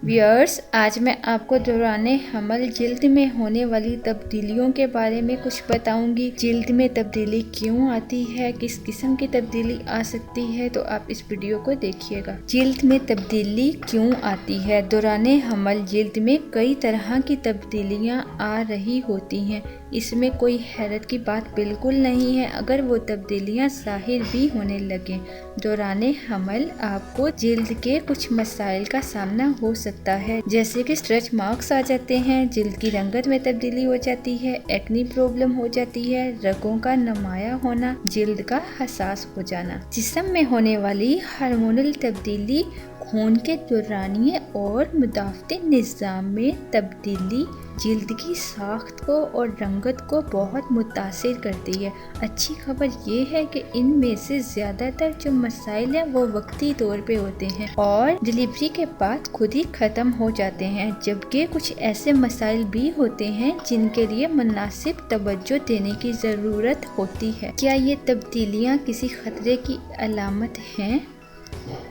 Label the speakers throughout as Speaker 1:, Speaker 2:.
Speaker 1: Viewers, आज मैं आपको दौरान हमल जिल्द में होने वाली तब्दीलियों के बारे में कुछ बताऊंगी। जिल्द में तब्दीली क्यों आती है, किस किस्म की तब्दीली आ सकती है, तो आप इस वीडियो को देखिएगा। जिल्द में तब्दीली क्यों आती है? दौरान हमल जिल्द में कई तरह की तब्दीलियां आ रही होती हैं। इसमें कोई हैरत की बात बिल्कुल नहीं है अगर वो तब्दीलियां ज़ाहिर भी होने लगें। दौरान हमल आपको जिल्द के कुछ मसाइल का सामना हो सकता है, जैसे कि स्ट्रेच मार्क्स आ जाते हैं, जिल्द की रंगत में तब्दीली हो जाती है, एक्ने प्रॉब्लम हो जाती है, रगों का नुमाया होना, जिल्द का हसास हो जाना। जिस्म में होने वाली हार्मोनल तब्दीली खून के दौरानिये और मुदाफ़ती निज़ाम में तब्दीली जिल्द की साख्त को और रंगत को बहुत मुतासिर करती है। अच्छी खबर ये है कि इनमें से ज़्यादातर जो मसाइल हैं वो वक्ती तौर पे होते हैं और डिलीवरी के बाद खुद ही ख़त्म हो जाते हैं, जबकि कुछ ऐसे मसाइल भी होते हैं जिनके लिए मुनासिब तवज्जो देने की ज़रूरत होती है। क्या ये तब्दीलियाँ किसी ख़तरे की अलामत हैं?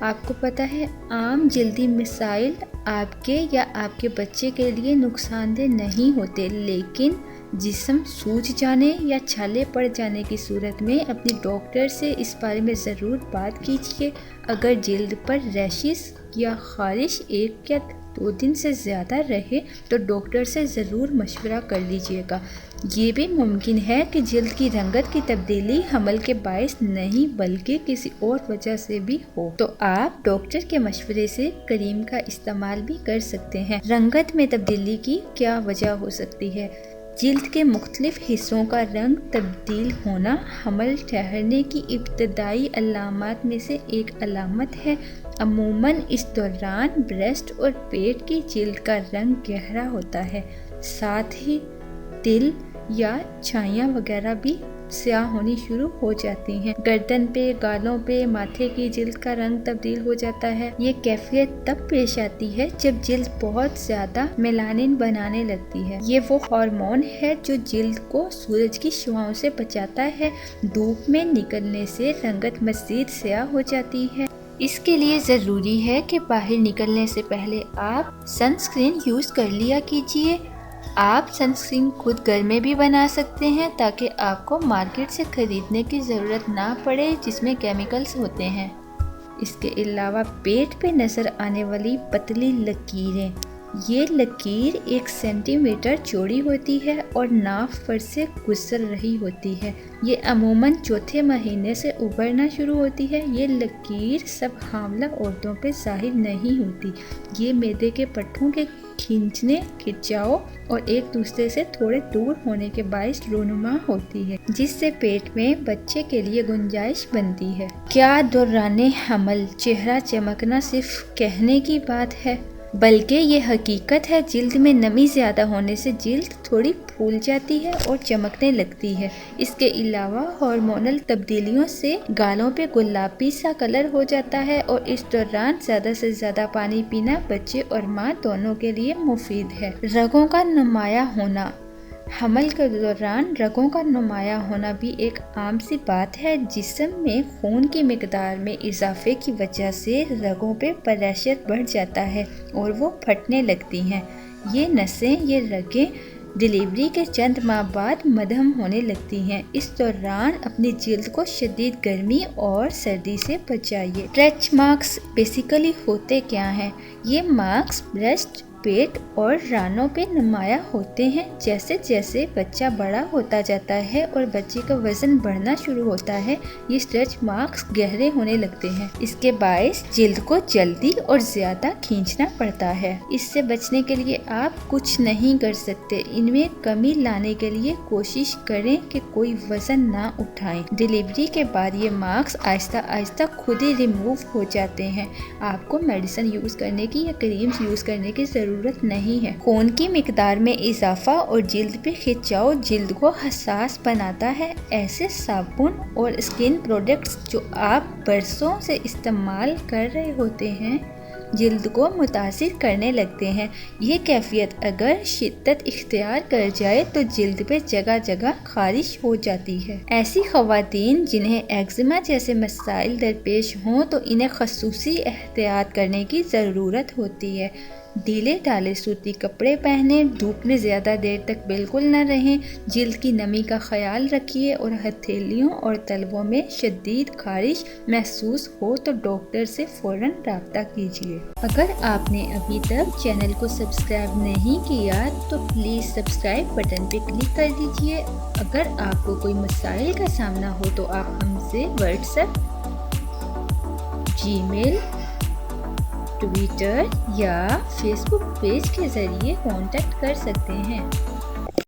Speaker 1: आपको पता है, आम जिल्दी मसाइल आपके या आपके बच्चे के लिए नुकसानदेह नहीं होते, लेकिन जिस्म सूज जाने या छाले पड़ जाने की सूरत में अपने डॉक्टर से इस बारे में ज़रूर बात कीजिए। अगर जिल्द पर रैशेस या खारिश 1 या 2 दिन से ज़्यादा रहे तो डॉक्टर से ज़रूर मशवरा कर लीजिएगा। ये भी मुमकिन है कि जिल्द की रंगत की तब्दीली हमल के बायस नहीं बल्कि किसी और वजह से भी हो, तो आप डॉक्टर के मशवरे से क्रीम का इस्तेमाल भी कर सकते हैं। रंगत में तब्दीली की क्या वजह हो सकती है? जिल्द के मुख्तलिफ हिस्सों का रंग तब्दील होना हमल ठहरने की इब्तदाई अलामात में से एक अलामत है। अमूमन इस दौरान ब्रेस्ट और पेट की जिल्द का रंग गहरा होता है, साथ ही तिल या छाइयाँ वगैरह भी स्याह होनी शुरू हो जाती हैं। गर्दन पे, गालों पे, माथे की जिल्द का रंग तब्दील हो जाता है। ये कैफियत तब पेश आती है जब जिल्द बहुत ज्यादा मेलानिन बनाने लगती है। ये वो हार्मोन है जो जिल्द को सूरज की शुआओं से बचाता है। धूप में निकलने से रंगत मज़ीद स्याह हो जाती है। इसके लिए ज़रूरी है कि बाहर निकलने से पहले आप सनस्क्रीन यूज़ कर लिया कीजिए। आप सनस्क्रीन खुद घर में भी बना सकते हैं ताकि आपको मार्केट से ख़रीदने की ज़रूरत ना पड़े जिसमें केमिकल्स होते हैं। इसके अलावा पेट पे नज़र आने वाली पतली लकीरें, ये लकीर 1 सेंटीमीटर चौड़ी होती है और नाफ पर से गुजर रही होती है। ये अमूमन चौथे महीने से उभरना शुरू होती है। ये लकीर सब हामला औरतों पे ज़ाहिर नहीं होती। ये मैदे के पट्टों के खींचने, खिंचाव और एक दूसरे से थोड़े दूर होने के बायस रोनुमा होती है, जिससे पेट में बच्चे के लिए गुंजाइश बनती है। क्या दौरान हमल चेहरा चमकना सिर्फ कहने की बात है, बल्कि ये हकीकत है। जिल्द में नमी ज़्यादा होने से जिल्द थोड़ी फूल जाती है और चमकने लगती है। इसके अलावा हार्मोनल तब्दीलियों से गालों पे गुलाबी सा कलर हो जाता है और इस दौरान ज़्यादा से ज़्यादा पानी पीना बच्चे और माँ दोनों के लिए मुफीद है। रगों का नुमाया होना, हमल के दौरान रगों का नुमाया होना भी एक आम सी बात है। जिस्म में खून की मिकदार में इजाफे की वजह से रगों पे प्रेशर बढ़ जाता है और वो फटने लगती हैं। ये नसें, ये रगें डिलीवरी के चंद माह बाद मध्यम होने लगती हैं। इस दौरान अपनी जिल्द को शदीद गर्मी और सर्दी से बचाइए। स्ट्रेच मार्क्स बेसिकली होते क्या हैं? ये मार्क्स ब्रेस्ट, पेट और रानों पे नुमाया होते हैं। जैसे जैसे बच्चा बड़ा होता जाता है और बच्चे का वजन बढ़ना शुरू होता है, ये स्ट्रेच मार्क्स गहरे होने लगते हैं। इसके बायस जिल्द को जल्दी और ज़्यादा खींचना पड़ता है। इससे बचने के लिए आप कुछ नहीं कर सकते। इनमें कमी लाने के लिए कोशिश करें कि कोई वजन ना उठाएं। डिलीवरी के बाद ये मार्क्स आहिस्ता आहिस्ता खुद ही रिमूव हो जाते हैं। आपको मेडिसिन यूज़ करने की या क्रीम्स यूज़ करने की ज़रूरत नहीं है। खून की मिकदार में इजाफा और जिल्द पे खिंचाव जिल्द को हसास बनाता है। ऐसे साबुन और स्किन प्रोडक्ट्स जो आप बरसों से इस्तेमाल कर रहे होते हैं जिल्द को मुतासिर करने लगते हैं। ये कैफियत अगर शिद्दत इख्तियार कर जाए तो जिल्द पे जगह जगह खारिश हो जाती है। ऐसी ख़वातीन जिन्हें एक्जिमा जैसे मसाइल दरपेश हों तो इन्हें खसूसी एहतियात करने की ज़रूरत होती है। ढीلے ڈھالے सूती कपड़े पहनें, धूप में ज़्यादा देर तक बिल्कुल न रहें, जिल्द की नमी का ख्याल रखिए और हथेलियों और तलवों में शदीद खारिश महसूस हो तो डॉक्टर से फ़ौरन राब्ता कीजिए। अगर आपने अभी तक चैनल को सब्सक्राइब नहीं किया तो प्लीज़ सब्सक्राइब बटन पर क्लिक कर दीजिए। अगर आपको कोई मसाइल का सामना हो तो आप हमसे व्हाट्सएप, जीमेल, ट्विटर या फेसबुक पेज के ज़रिए कांटेक्ट कर सकते हैं।